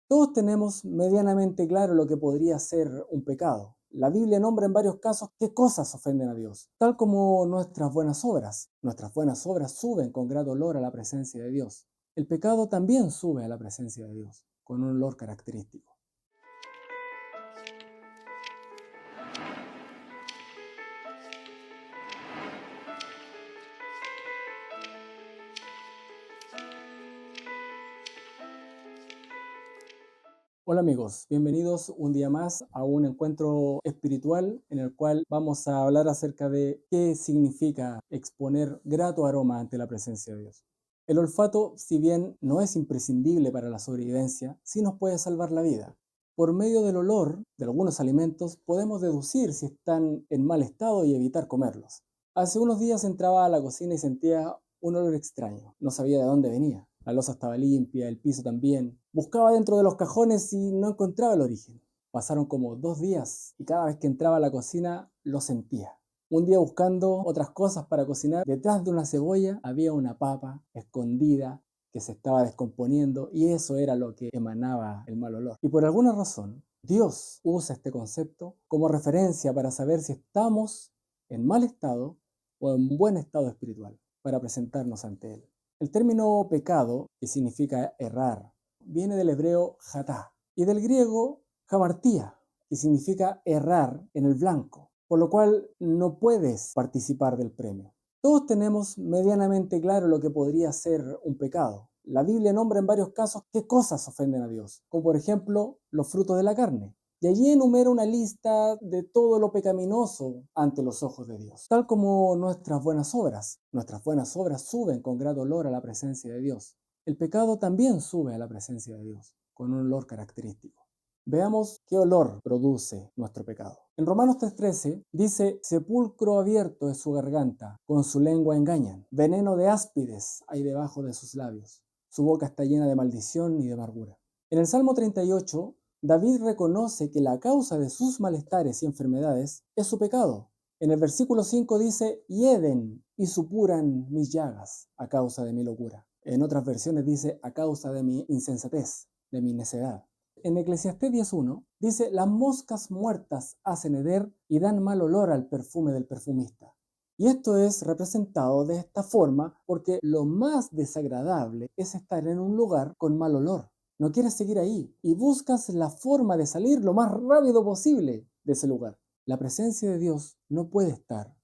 Todos tenemos medianamente claro lo que podría ser un pecado. La Biblia nombra en varios casos qué cosas ofenden a Dios, tal como nuestras buenas obras. Nuestras buenas obras suben con grato olor a la presencia de Dios. El pecado también sube a la presencia de Dios, con un olor característico. Hola amigos, bienvenidos un día más a un encuentro espiritual en el cual vamos a hablar acerca de qué significa exponer grato aroma ante la presencia de Dios. El olfato, si bien no es imprescindible para la sobrevivencia, sí nos puede salvar la vida. Por medio del olor de algunos alimentos podemos deducir si están en mal estado y evitar comerlos. Hace unos días entraba a la cocina y sentía un olor extraño. No sabía de dónde venía. La loza estaba limpia, el piso también. Buscaba dentro de los cajones y no encontraba el origen. Pasaron como 2 días y cada vez que entraba a la cocina lo sentía. Un día buscando otras cosas para cocinar, detrás de una cebolla había una papa escondida que se estaba descomponiendo y eso era lo que emanaba el mal olor. Y por alguna razón, Dios usa este concepto como referencia para saber si estamos en mal estado o en buen estado espiritual para presentarnos ante Él. El término pecado, que significa errar, viene del hebreo jatá y del griego hamartía, que significa errar en el blanco, por lo cual no puedes participar del premio. Todos tenemos medianamente claro lo que podría ser un pecado. La Biblia nombra en varios casos qué cosas ofenden a Dios, como por ejemplo los frutos de la carne. Y allí enumera una lista de todo lo pecaminoso ante los ojos de Dios, tal como nuestras buenas obras. Nuestras buenas obras suben con grato olor a la presencia de Dios. El pecado también sube a la presencia de Dios, con un olor característico. Veamos qué olor produce nuestro pecado. En Romanos 3:13 dice, sepulcro abierto es su garganta, con su lengua engañan, veneno de áspides hay debajo de sus labios, su boca está llena de maldición y de amargura. En el Salmo 38, David reconoce que la causa de sus malestares y enfermedades es su pecado. En el versículo 5 dice, hieden y supuran mis llagas a causa de mi locura. En otras versiones dice, a causa de mi insensatez, de mi necedad. En Eclesiastés 10:1 dice, las moscas muertas hacen heder y dan mal olor al perfume del perfumista. Y esto es representado de esta forma porque lo más desagradable es estar en un lugar con mal olor. No quieres seguir ahí y buscas la forma de salir lo más rápido posible de ese lugar. La presencia de Dios no puede estar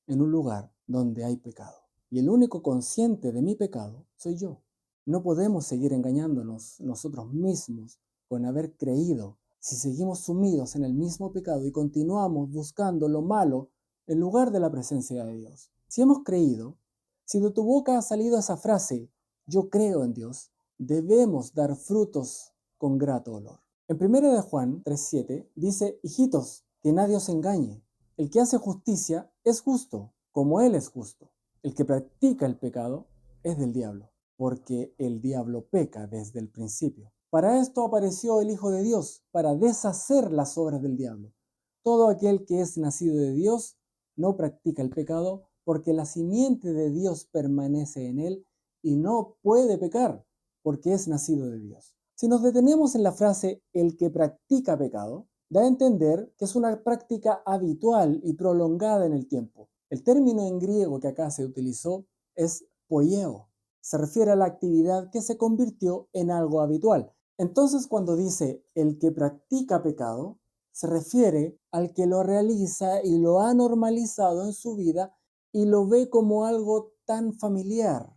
en un lugar donde hay pecado. Y el único consciente de mi pecado soy yo. No podemos seguir engañándonos nosotros mismos con haber creído si seguimos sumidos en el mismo pecado y continuamos buscando lo malo en lugar de la presencia de Dios. Si hemos creído, si de tu boca ha salido esa frase, yo creo en Dios, debemos dar frutos con grato olor. En 1 de Juan 3:7 dice, hijitos, que nadie os engañe. El que hace justicia es justo, como Él es justo. El que practica el pecado es del diablo, porque el diablo peca desde el principio. Para esto apareció el Hijo de Dios, para deshacer las obras del diablo. Todo aquel que es nacido de Dios no practica el pecado, porque la simiente de Dios permanece en él y no puede pecar, porque es nacido de Dios. Si nos detenemos en la frase el que practica pecado, da a entender que es una práctica habitual y prolongada en el tiempo. El término en griego que acá se utilizó es poieo. Se refiere a la actividad que se convirtió en algo habitual. Entonces, cuando dice el que practica pecado, se refiere al que lo realiza y lo ha normalizado en su vida y lo ve como algo tan familiar.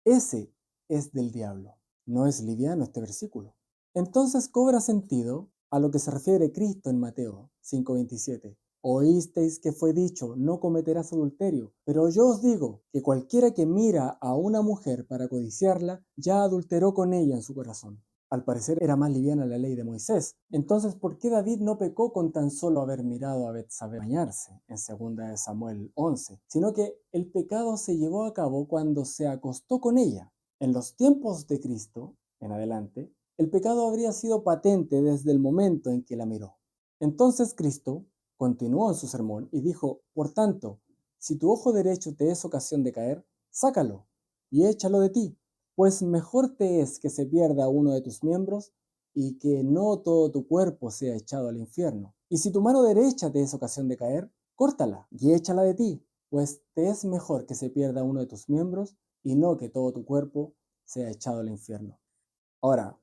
Ese es del diablo. No es liviano este versículo. Entonces cobra sentido a lo que se refiere Cristo en Mateo 5:27. Oísteis que fue dicho, no cometerás adulterio, pero yo os digo que cualquiera que mira a una mujer para codiciarla, ya adulteró con ella en su corazón. Al parecer era más liviana la ley de Moisés. Entonces, ¿por qué David no pecó con tan solo haber mirado a Betsabé bañarse en 2 de Samuel 11? Sino que el pecado se llevó a cabo cuando se acostó con ella. En los tiempos de Cristo, en adelante, el pecado habría sido patente desde el momento en que la miró. Entonces Cristo continuó en su sermón y dijo, por tanto, si tu ojo derecho te es ocasión de caer, sácalo y échalo de ti, pues mejor te es que se pierda uno de tus miembros y que no todo tu cuerpo sea echado al infierno. Y si tu mano derecha te es ocasión de caer, córtala y échala de ti, pues te es mejor que se pierda uno de tus miembros y no que todo tu cuerpo sea echado al infierno. Ahora,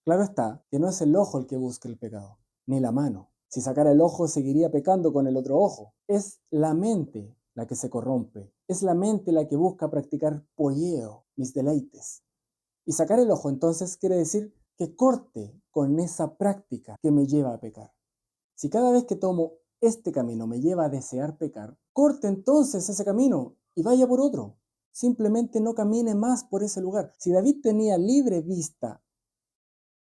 claro está que no es el ojo el que busca el pecado, ni la mano. Si sacara el ojo, seguiría pecando con el otro ojo. Es la mente la que se corrompe. Es la mente la que busca practicar polleo, mis deleites. Y sacar el ojo entonces quiere decir que corte con esa práctica que me lleva a pecar. Si cada vez que tomo este camino me lleva a desear pecar, corte entonces ese camino y vaya por otro. Simplemente no camine más por ese lugar. Si David tenía libre vista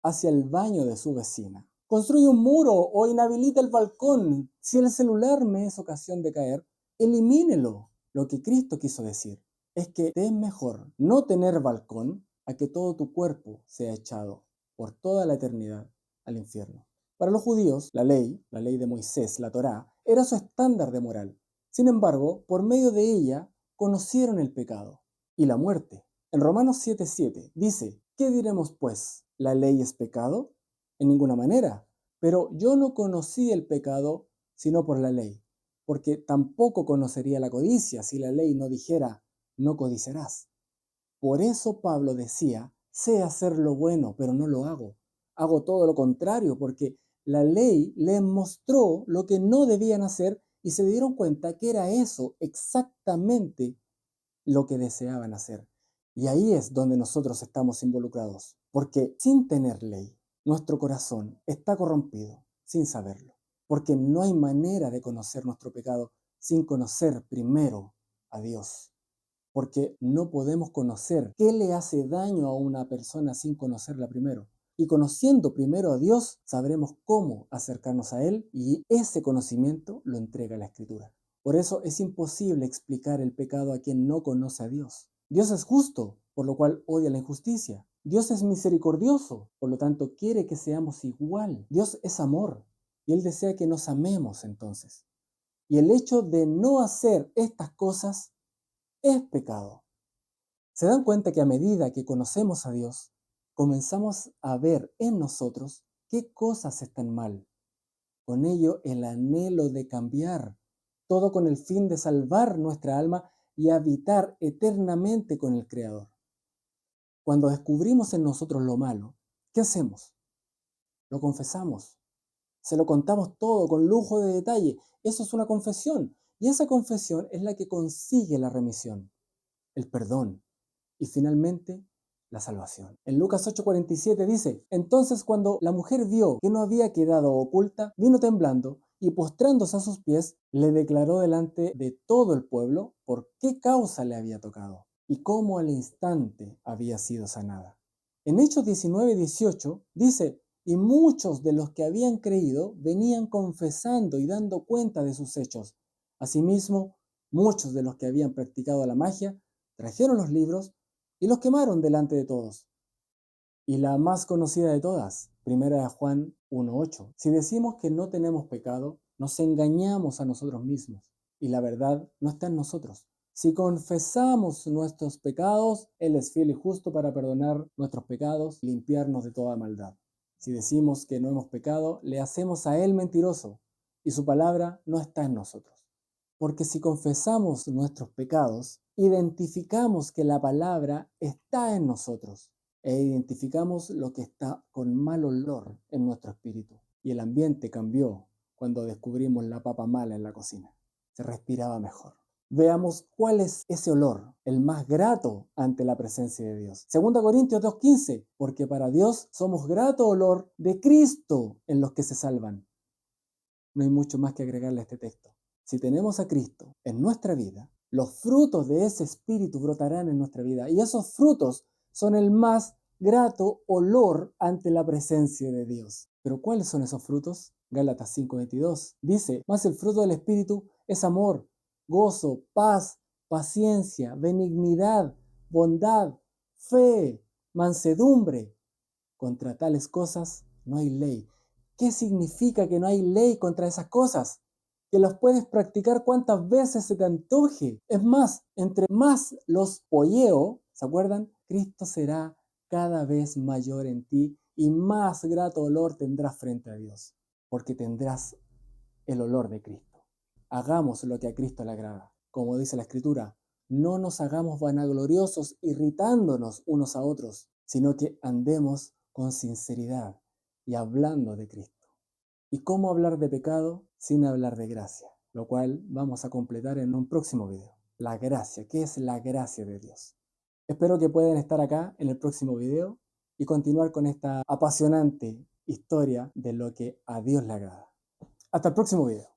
hacia el baño de su vecina, construye un muro o inhabilita el balcón. Si el celular me es ocasión de caer, elimínelo. Lo que Cristo quiso decir es que te es mejor no tener balcón a que todo tu cuerpo sea echado por toda la eternidad al infierno. Para los judíos, la ley de Moisés, la Torá, era su estándar de moral. Sin embargo, por medio de ella, conocieron el pecado y la muerte. En Romanos 7:7 dice, ¿qué diremos pues? ¿La ley es pecado? En ninguna manera. Pero yo no conocí el pecado sino por la ley, porque tampoco conocería la codicia si la ley no dijera, no codiciarás. Por eso Pablo decía, sé hacer lo bueno, pero no lo hago. Hago todo lo contrario, porque la ley les mostró lo que no debían hacer y se dieron cuenta que era eso exactamente lo que deseaban hacer. Y ahí es donde nosotros estamos involucrados, porque sin tener ley, nuestro corazón está corrompido sin saberlo, porque no hay manera de conocer nuestro pecado sin conocer primero a Dios, porque no podemos conocer qué le hace daño a una persona sin conocerla primero. Y conociendo primero a Dios, sabremos cómo acercarnos a Él y ese conocimiento lo entrega la Escritura. Por eso es imposible explicar el pecado a quien no conoce a Dios. Dios es justo, por lo cual odia la injusticia. Dios es misericordioso, por lo tanto quiere que seamos igual. Dios es amor y Él desea que nos amemos entonces. Y el hecho de no hacer estas cosas es pecado. ¿Se dan cuenta que a medida que conocemos a Dios, comenzamos a ver en nosotros qué cosas están mal? Con ello, el anhelo de cambiar, todo con el fin de salvar nuestra alma y habitar eternamente con el Creador. Cuando descubrimos en nosotros lo malo, ¿qué hacemos? Lo confesamos, se lo contamos todo con lujo de detalle. Eso es una confesión, y esa confesión es la que consigue la remisión, el perdón y finalmente la salvación. En Lucas 8:47 dice, entonces cuando la mujer vio que no había quedado oculta, vino temblando y postrándose a sus pies, le declaró delante de todo el pueblo por qué causa le había tocado y cómo al instante había sido sanada. En Hechos 19:18 dice, y muchos de los que habían creído venían confesando y dando cuenta de sus hechos. Asimismo, muchos de los que habían practicado la magia trajeron los libros y los quemaron delante de todos. Y la más conocida de todas, primera de Juan 1:8. Si decimos que no tenemos pecado, nos engañamos a nosotros mismos y la verdad no está en nosotros. Si confesamos nuestros pecados, Él es fiel y justo para perdonar nuestros pecados y limpiarnos de toda maldad. Si decimos que no hemos pecado, le hacemos a Él mentiroso y su palabra no está en nosotros. Porque si confesamos nuestros pecados, identificamos que la palabra está en nosotros e identificamos lo que está con mal olor en nuestro espíritu. Y el ambiente cambió cuando descubrimos la papa mala en la cocina. Se respiraba mejor. Veamos cuál es ese olor, el más grato ante la presencia de Dios. 2 Corintios 2:15, porque para Dios somos grato olor de Cristo en los que se salvan. No hay mucho más que agregarle a este texto. Si tenemos a Cristo en nuestra vida, los frutos de ese espíritu brotarán en nuestra vida y esos frutos son el más grato olor ante la presencia de Dios. ¿Pero cuáles son esos frutos? Gálatas 5:22 dice, mas el fruto del espíritu es amor, gozo, paz, paciencia, benignidad, bondad, fe, mansedumbre. Contra tales cosas no hay ley. ¿Qué significa que no hay ley contra esas cosas? Que los puedes practicar cuantas veces se te antoje. Es más, entre más los polleo, ¿se acuerdan? Cristo será cada vez mayor en ti y más grato olor tendrás frente a Dios, porque tendrás el olor de Cristo. Hagamos lo que a Cristo le agrada. Como dice la Escritura, no nos hagamos vanagloriosos irritándonos unos a otros, sino que andemos con sinceridad y hablando de Cristo. ¿Y cómo hablar de pecado sin hablar de gracia? Lo cual vamos a completar en un próximo video. La gracia, ¿qué es la gracia de Dios? Espero que puedan estar acá en el próximo video y continuar con esta apasionante historia de lo que a Dios le agrada. Hasta el próximo video.